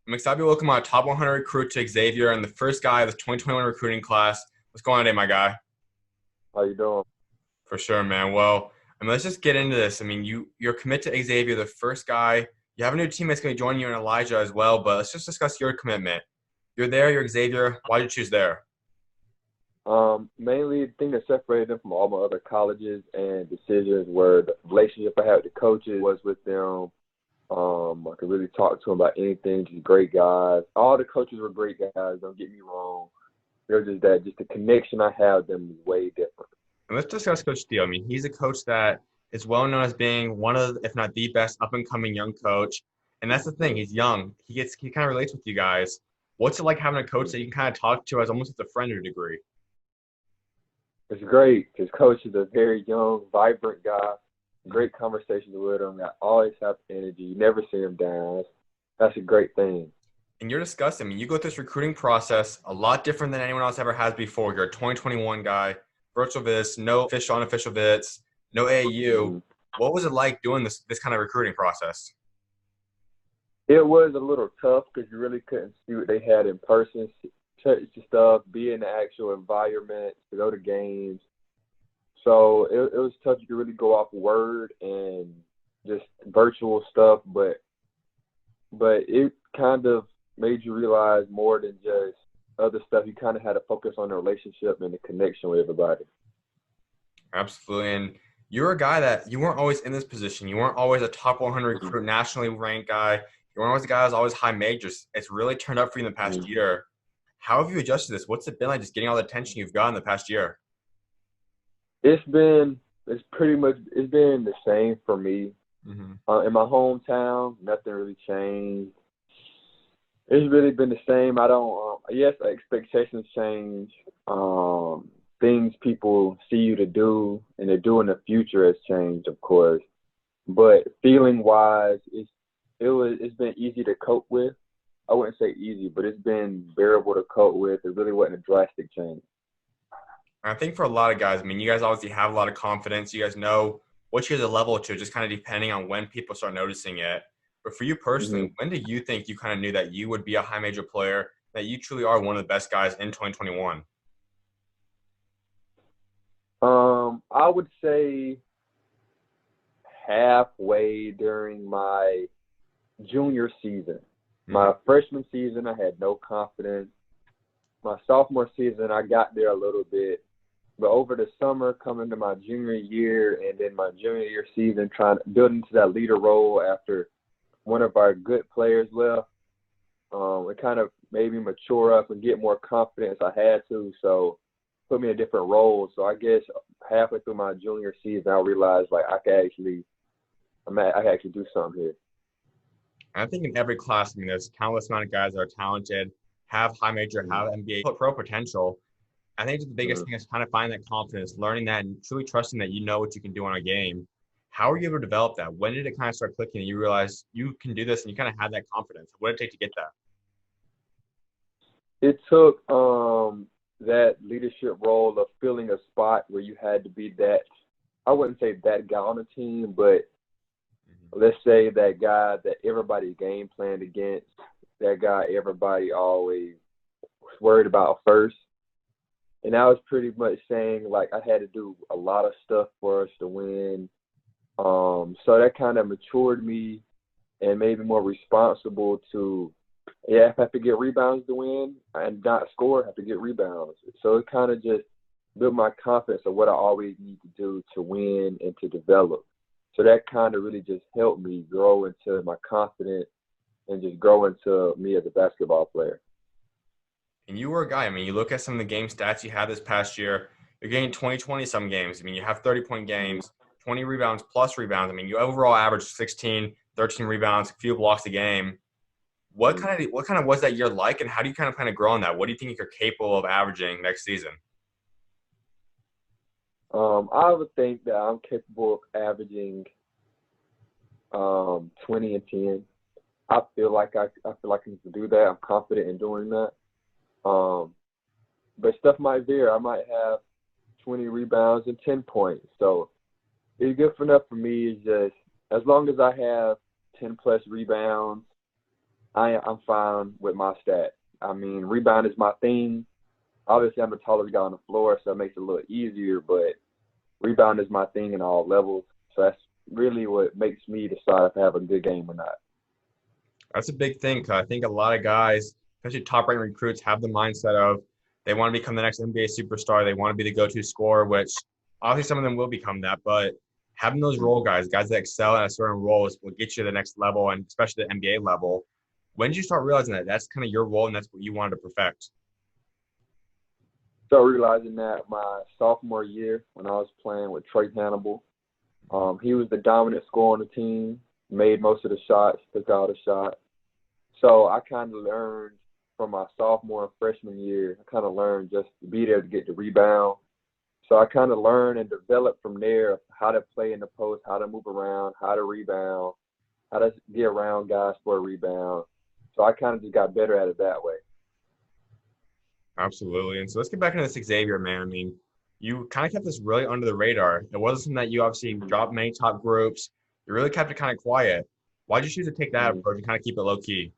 I'm excited to welcome our top 100 recruit to Xavier and the first guy of the 2021 recruiting class. What's going on today, my guy? How you doing? For sure, man. Well, let's just get into this. You're committed to Xavier, the first guy. You have a new team that's going to join you and Elijah as well, but let's just discuss your commitment. You're there, you're Xavier. Why did you choose there? Mainly the thing that separated them from all my other colleges and decisions were the relationship I had with the coaches was with them. I could really talk to them about anything. Just great guys. All the coaches were great guys. Don't get me wrong. They're just that. Just the connection I have with them is way different. And let's discuss Coach Steele. He's a coach that is well known as being one of, if not the best up and coming young coach. And that's the thing. He's young. He kind of relates with you guys. What's it like having a coach that you can kind of talk to as almost as a friend to a degree? It's great. His coach is a very young, vibrant guy. Great conversations with him. I always have energy. You never see him down. That's a great thing. And you're discussing, you go through this recruiting process a lot different than anyone else ever has before. You're a 2021 guy, virtual visits, no official, unofficial visits, no AAU. Mhm. What was it like doing this kind of recruiting process? It was a little tough because you really couldn't see what they had in person, touch the stuff, be in the actual environment, to go to games. So it was tough. You could really go off word and just virtual stuff, but it kind of made you realize more than just other stuff. You kind of had to focus on the relationship and the connection with everybody. Absolutely. And you're a guy that you weren't always in this position. You weren't always a top 100 recruit, nationally ranked guy. You weren't always a guy that was always high majors. It's really turned up for you in the past Mhm. year. How have you adjusted this? What's it been like just getting all the attention you've got in the past year? It's been the same for me. Mm-hmm. In my hometown, nothing really changed. It's really been the same. I don't. Yes, expectations change. Things people see you to do and to do in the future has changed, of course. But feeling wise, it's been easy to cope with. I wouldn't say easy, but it's been bearable to cope with. It really wasn't a drastic change. I think for a lot of guys, you guys obviously have a lot of confidence. You guys know what you guys are level to, just kind of depending on when people start noticing it. But for you Hmm. personally, when did you think you kind of knew that you would be a high major player, that you truly are one of the best guys in 2021? I would say halfway during my junior season. Mm-hmm. My freshman season, I had no confidence. My sophomore season, I got there a little bit. But over the summer, coming to my junior year, and then my junior year season, trying to build into that leader role after one of our good players left, it kind of made me mature up and get more confidence. I had to, so put me in a different role. So I guess halfway through my junior season, I realized like I can actually do something here. I think in every class, there's countless amount of guys that are talented, have high major, have NBA pro potential. I think the biggest Mm-hmm. thing is kind of finding that confidence, learning that, and truly trusting that you know what you can do on a game. How were you able to develop that? When did it kind of start clicking and you realize you can do this and you kind of had that confidence? What did it take to get that? It took that leadership role of filling a spot where you had to be that. I wouldn't say that guy on the team, but let's say that guy that everybody game planned against, that guy everybody always was worried about first. And I was pretty much saying like I had to do a lot of stuff for us to win. So that kind of matured me and made me more responsible to, yeah, if I have to get rebounds to win and not score, I have to get rebounds. So it kind of just built my confidence of what I always need to do to win and to develop. So that kind of really just helped me grow into my confidence and just grow into me as a basketball player. And you were a guy. You look at some of the game stats you had this past year. You're getting 20 some games. You have 30-point Mhm. games, 20 rebounds plus rebounds. You overall average 16, 13 rebounds, a few blocks a game. Mhm. What kind of was that year like, and how do you kind of grow on that? What do you think you're capable of averaging next season? I would think that I'm capable of averaging 20 and 10. I feel like I can do that. I'm confident in doing that. Um, but stuff might vary. I might have 20 rebounds and 10 points. So it's good enough for me is just as long as I have 10 plus rebounds I'm fine with my stat. I mean, rebound is my thing. Obviously, I'm the tallest guy on the floor, so it makes it a little easier. But rebound is my thing in all levels. So that's really what makes me decide if I have a good game or not. That's a big thing 'cause I think a lot of guys, especially top-ranked recruits, have the mindset of they want to become the next NBA superstar. They want to be the go-to scorer, which obviously some of them will become that. But having those role guys, guys that excel at a certain roles, will get you to the next level, and especially the NBA level. When did you start realizing that that's kind of your role and that's what you wanted to perfect? Start realizing that my sophomore year when I was playing with Trey Hannibal. He was the dominant scorer on the team, made most of the shots, took all the shots. So I kind of learned from my sophomore and freshman year, I kind of learned just to be there to get the rebound. So I kind of learned and developed from there how to play in the post, how to move around, how to rebound, how to get around guys for a rebound. So I kind of just got better at it that way. Absolutely. And so let's get back into this Xavier, man. I mean, you kind of kept this really under the radar. It wasn't something that you obviously dropped many top groups. You really kept it kind of quiet. Why did you choose to take that approach and kind of keep it low key?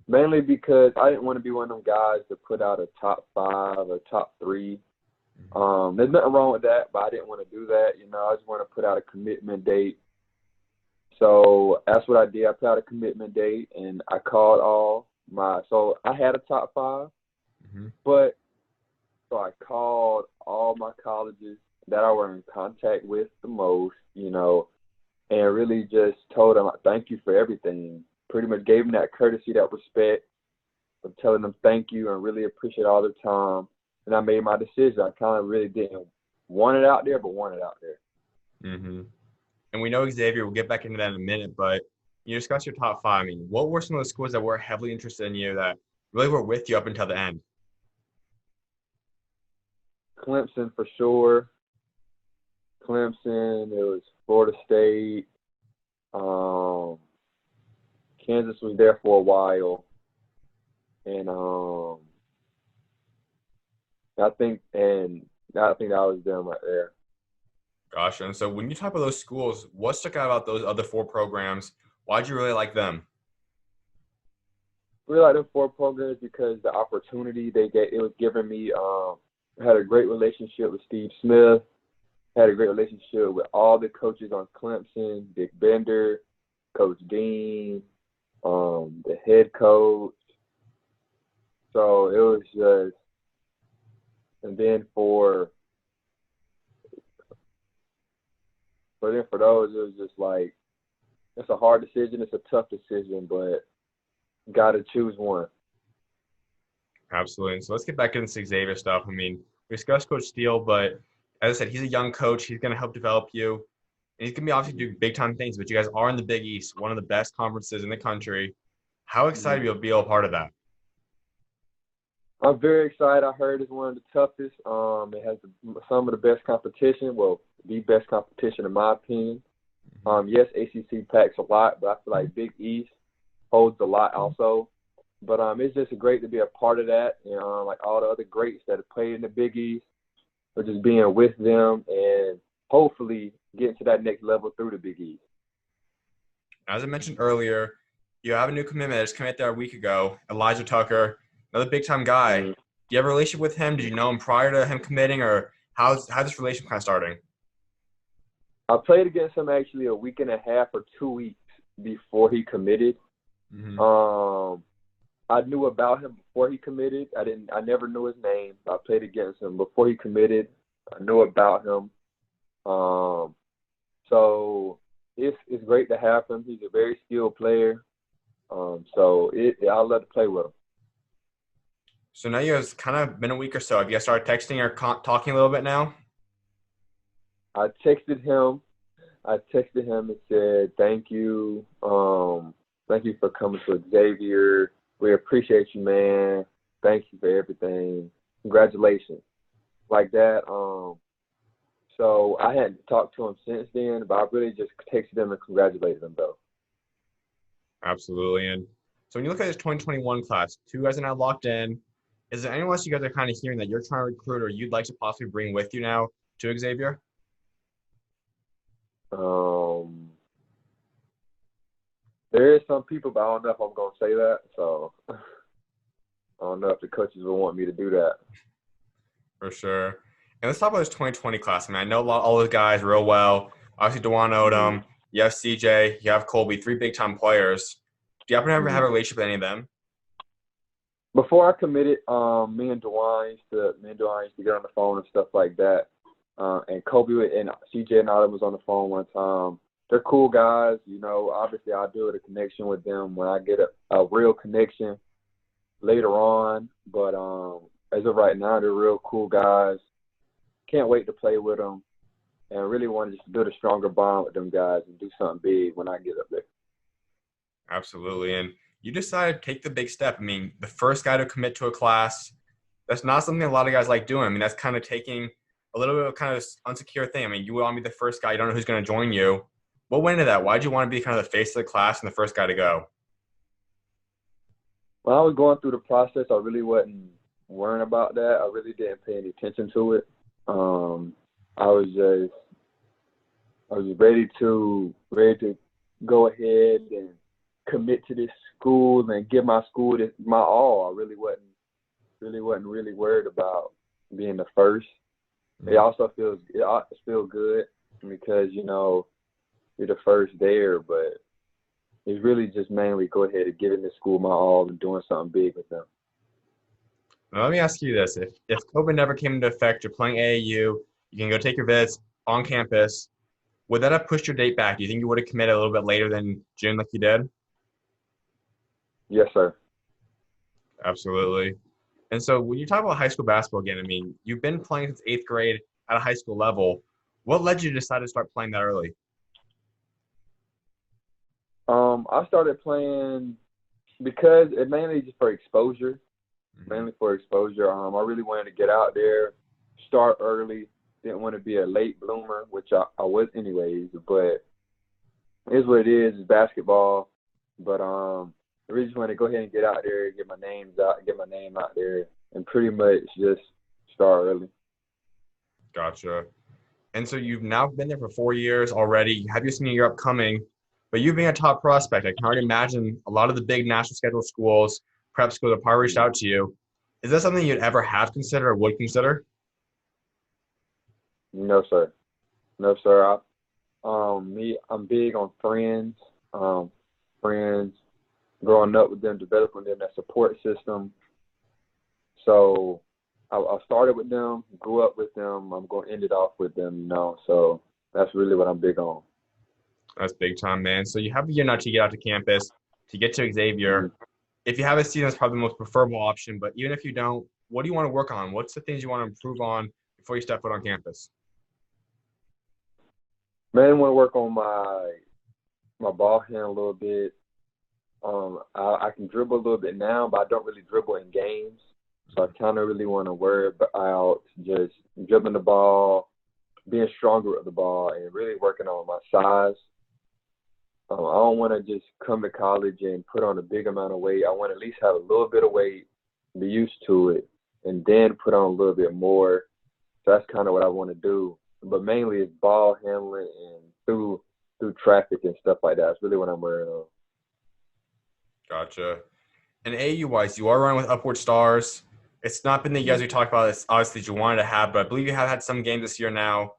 Mainly because I didn't want to be one of them guys that put out a top 5 or top 3. There's nothing wrong with that, but I didn't want to do that. You know, I just want to put out a commitment date. So that's what I did. I put out a commitment date, and I called all my – so I had a top 5, but so I called all my colleges that I were in contact with the most, you know, and really just told them thank you for everything. Pretty much gave them that courtesy, that respect of telling them thank you and really appreciate all their time. And I made my decision. I kind of really didn't want it out there, but want it out there. And we know Xavier, we'll get back into that in a minute, but you discussed your top 5. I mean, what were some of the schools that were heavily interested in you that really were with you up until the end? Clemson for sure. Clemson, it was Florida State. Kansas was there for a while. And I think that was them right there. Gotcha. And so when you talk about those schools, what stuck out about those other 4 programs? Why'd you really like them? Really like them 4 programs because the opportunity it was giving me. I had a great relationship with Steve Smith. Had a great relationship with all the coaches on Clemson, Dick Bender, Coach Dean, the head coach. So it was just, and then for those, it was just like, it's a hard decision. It's a tough decision, but got to choose one. Absolutely. And so let's get back into the Xavier stuff. I mean, we discussed Coach Steele, but as I said, he's a young coach. He's going to help develop you. And he's going to be obviously do big-time things, but you guys are in the Big East, one of the best conferences in the country. How excited are you to be a part of that? I'm very excited. I heard it's one of the toughest. It has some of the best competition. Well, the best competition in my opinion. Yes, ACC packs a lot, but I feel like Big East holds a lot also. But it's just great to be a part of that. And like all the other greats that have played in the Big East, or just being with them and hopefully getting to that next level through the Big East. As I mentioned earlier, you have a new commitment that just came out there a week ago, Elijah Tucker, another big-time guy. Do you have a relationship with him? Did you know him prior to him committing, or how's this relationship kind of starting? I played against him actually a week and a half or 2 weeks before he committed. I knew about him before he committed. I never knew his name. I played against him before he committed. I knew about him. So it's great to have him. He's a very skilled player. So I love to play with him. So now you guys kind of been a week or so. Have you guys started texting or talking a little bit now? I texted him and said, thank you. Thank you for coming to Xavier. We appreciate you, man. Thank you for everything. Congratulations. Like that. So I hadn't talked to him since then, but I really just texted him and congratulated him, though. Absolutely. And so when you look at this 2021 class, 2 guys are now locked in. Is there anyone else you guys are kind of hearing that you're trying to recruit or you'd like to possibly bring with you now to Xavier? There is some people, but I don't know if I'm gonna say that. So I don't know if the coaches will want me to do that. For sure. And let's talk about this 2020 class. I mean, I know all those guys real well. Obviously, DeJuan Mm-hmm. Odom, you have CJ, you have Colby, three big-time players. Do you happen to ever have Mm-hmm. a relationship with any of them? Before I committed, me and DeJuan used to get on the phone and stuff like that. And Kobe and CJ and Otto was on the phone one time. They're cool guys, you know. Obviously, I'll build a connection with them when I get a real connection later on. But as of right now, they're real cool guys. Can't wait to play with them, and really want to just build a stronger bond with them guys and do something big when I get up there. Absolutely. And you decided to take the big step. I mean, the first guy to commit to a class, that's not something a lot of guys like doing. I mean, that's kind of taking a little bit of kind of unsecure thing. I mean, you want to be the first guy. You don't know who's going to join you. What went into that? Why did you want to be kind of the face of the class and the first guy to go? When I was going through the process, I really wasn't worrying about that. I really didn't pay any attention to it. I was just ready to go ahead and commit to this school and give my school my all. I really wasn't really worried about being the first. It also feels good because you know you're the first there, but it's really just mainly go ahead and giving this school my all and doing something big with them. Now, let me ask you this. If COVID never came into effect, you're playing AAU, you can go take your visits on campus. Would that have pushed your date back? Do you think you would have committed a little bit later than June like you did? Yes, sir. Absolutely. And so when you talk about high school basketball again, I mean, you've been playing since eighth grade at a high school level. What led you to decide to start playing that early? I started playing because it mainly just for exposure. Mainly for exposure. I really wanted to get out there, start early. Didn't want to be a late bloomer, which I was anyways. But it is what it is. It's basketball. But I really just want to go ahead and get out there, get my name out there, and pretty much just start early. Gotcha. And so you've now been there for 4 years already. You have your senior year upcoming, but you being a top prospect, I can already imagine a lot of the big national schedule schools, prep schools have probably reached out to you. Is that something you'd ever have considered or would consider? No, sir. No, sir. I'm big on friends. Friends, growing up with them, developing them, that support system. So I started with them, grew up with them. I'm going to end it off with them, you know. So that's really what I'm big on. That's big time, man. So you have a year now to get out to campus, to get to Mm-hmm. Xavier. If you have a season, that's probably the most preferable option. But even if you don't, what do you want to work on? What's the things you want to improve on before you step foot on campus? Man, I want to work on my ball hand a little bit. I can dribble a little bit now, but I don't really dribble in games. So I kind of really want to worry about just dribbling the ball, being stronger with the ball, and really working on my size. I don't want to just come to college and put on a big amount of weight. I want to at least have a little bit of weight, be used to it, and then put on a little bit more. So that's kind of what I want to do. But mainly it's ball handling and through traffic and stuff like that. That's really what I'm worrying on. Gotcha. And AU-wise, you are running with Upward Stars. It's not been the years we talked about this, obviously, that you wanted to have, but I believe you have had some games this year now.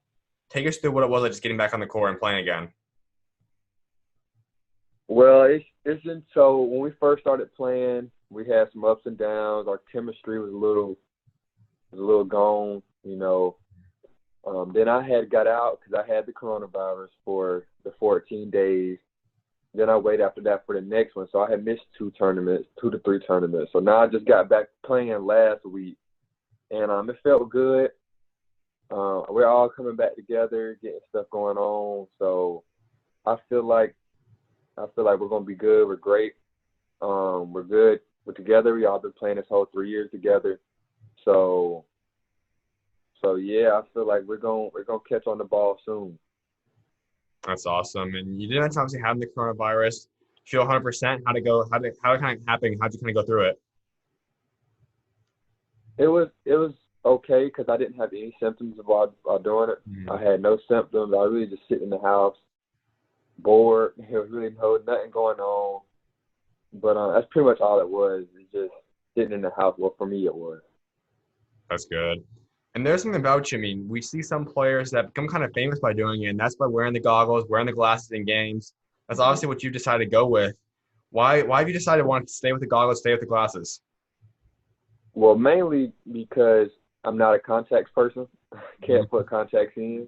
Take us through what it was like just getting back on the court and playing again. Well, it's so when we first started playing, we had some ups and downs. Our chemistry was a little gone, you know. Then I had got out because I had the coronavirus for the 14 days. Then I waited after that for the next one. So I had missed 2 to 3 tournaments. So now I just got back playing last week, and it felt good. We're all coming back together, getting stuff going on. So I feel like we're gonna be good. We're great. We're good. We're together. We all been playing this whole 3 years together. So yeah, I feel like we're gonna catch on the ball soon. That's awesome. And you didn't obviously have the coronavirus. Feel 100%. How it kind of happened? How'd you kind of go through it? It was okay because I didn't have any symptoms while doing it. Mhm. I had no symptoms. I really just sit in the house, bored. There was really nothing going on. But that's pretty much all it was. It's just sitting in the house. Well, for me, it was. That's good. And there's something about you. I mean, we see some players that become kind of famous by doing it, and that's by wearing the goggles, wearing the glasses in games. That's obviously what you decided to go with. Why have you decided to want to stay with the goggles, stay with the glasses? Well, mainly because I'm not a contacts person. Can't put contacts in.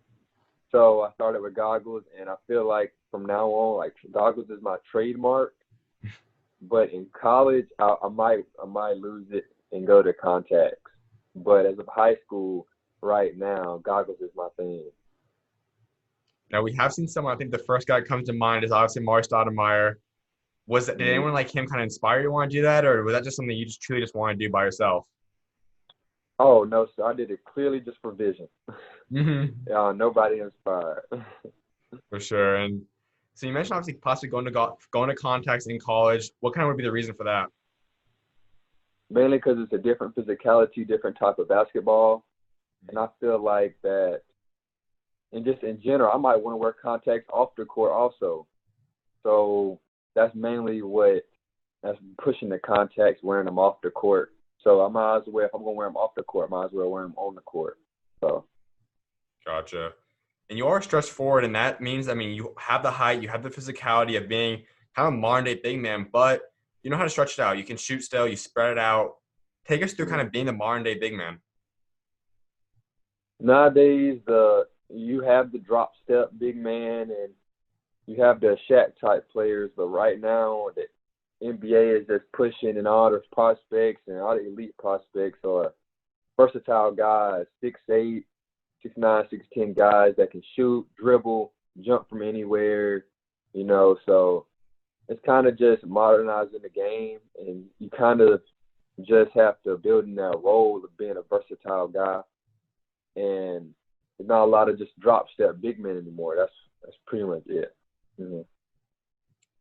So I started with goggles, and I feel like from now on, like goggles is my trademark. But in college, I might lose it and go to contacts. But as of high school, right now, goggles is my thing. Now we have seen someone. I think the first guy that comes to mind is obviously Mars Stoudemire. Did anyone like him kind of inspire you to want to do that, or was that just something you just truly just want to do by yourself? Oh no, so I did it clearly just for vision. Mm-hmm. Nobody inspired. For sure. And so you mentioned obviously possibly going to contacts in college. What kind of would be the reason for that? Mainly because it's a different physicality, different type of basketball, and I feel like that. And just in general, I might want to wear contacts off the court also. So that's mainly that's pushing the contacts, wearing them off the court. So I might as well, if I'm going to wear them off the court, I might as well wear them on the court. So, Gotcha. And you are stretched forward, and that means, I mean, you have the height, you have the physicality of being kind of modern day big man, but you know how to stretch it out. You can shoot still, you spread it out. Take us through kind of being the modern day big man. nowadays, you have the drop step big man and you have the Shaq type players, but right now the NBA is just pushing and all the prospects and all the elite prospects are versatile guys, 6'8", 6'9", 6'10" guys that can shoot, dribble, jump from anywhere. So it's kind of just modernizing the game, and you kind of just have to build in that role of being a versatile guy. And there's not a lot of just drop step big men anymore. That's pretty much it. Mm-hmm.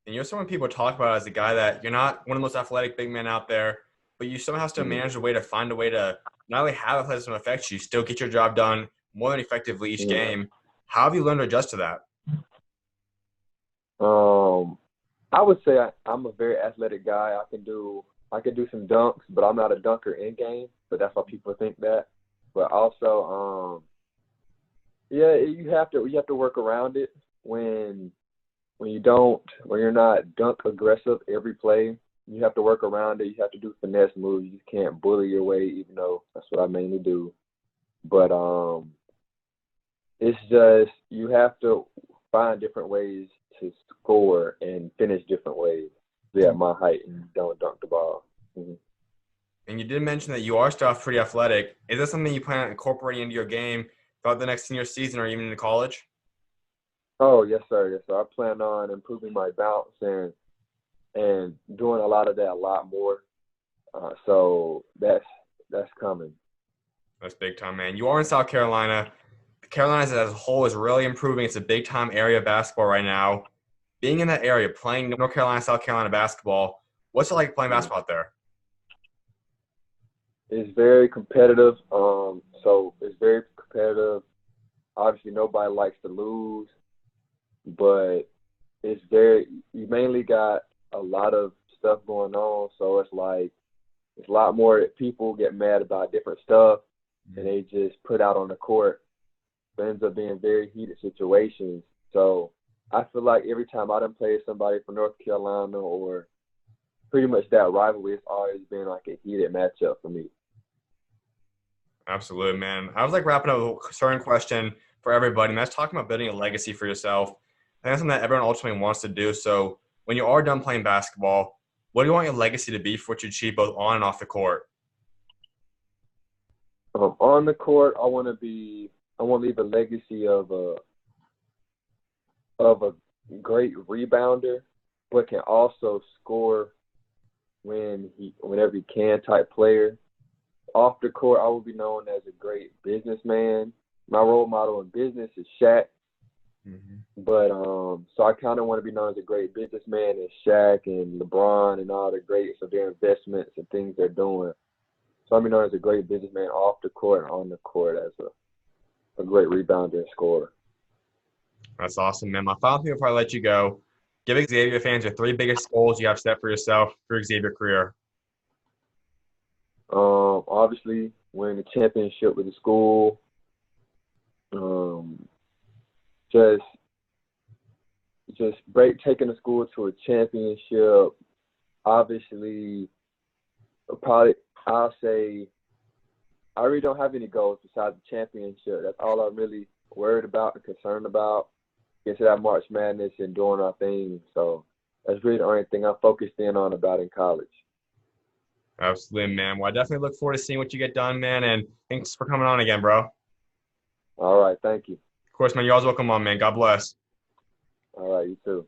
And you're someone people talk about as a guy that you're not one of the most athletic big men out there, but you somehow still Mm-hmm. manage a way to find a way to not only have athleticism affect you, still get your job done more than effectively each Yeah. game. How have you learned to adjust to that? I would say I'm a very athletic guy. I can do some dunks, but I'm not a dunker in game. But that's why people think that. But also, yeah, you have to work around it when you're not dunk aggressive every play. You have to work around it. You have to do finesse moves. You can't bully your way, even though that's what I mainly do. But it's just you have to find different ways to score and finish different ways. Be at my height and don't dunk the ball. Mhm. And you did mention that you are still pretty athletic. Is that something you plan on incorporating into your game throughout the next senior season or even into college? Oh yes, sir. Yes, sir. I plan on improving my bounce and doing a lot of that a lot more. So that's coming. That's big time, man. You are in South Carolina. Carolina as a whole is really improving. It's a big time area of basketball right now. Being in that area, playing North Carolina, South Carolina basketball, what's it like playing Mhm. basketball out there? It's very competitive. So it's very competitive. Obviously, nobody likes to lose, but you mainly got a lot of stuff going on. So it's a lot more that people get mad about different stuff and they just put out on the court. It ends up being very heated situations. So I feel like every time I done played somebody from North Carolina or pretty much that rivalry, it's always been like a heated matchup for me. Absolutely, man. I was like wrapping up with a certain question for everybody, and that's talking about building a legacy for yourself. I think that's something that everyone ultimately wants to do. So when you are done playing basketball, what do you want your legacy to be for what you achieve both on and off the court? On the court, I want to leave a legacy of a great rebounder, but can also score whenever he can type player. Off the court, I will be known as a great businessman. My role model in business is Shaq, but so I kind of want to be known as a great businessman as Shaq and LeBron and all the greats of their investments and things they're doing. So I'm known as a great businessman off the court and on the court as a great rebounder and scorer. That's awesome, man. My final thing before I let you go, give Xavier fans your three biggest goals you have set for yourself for your Xavier career. Obviously, winning the championship with the school. Um, just taking the school to a championship. Obviously, probably I'll say I really don't have any goals besides the championship. That's all I'm really worried about and concerned about. Get to that March Madness and doing our thing. So that's really the only thing I'm focused in on about in college. Absolutely, man. Well, I definitely look forward to seeing what you get done, man. And thanks for coming on again, bro. Of All right, thank you. course, man. You're always welcome on, man. God bless. All right, you too.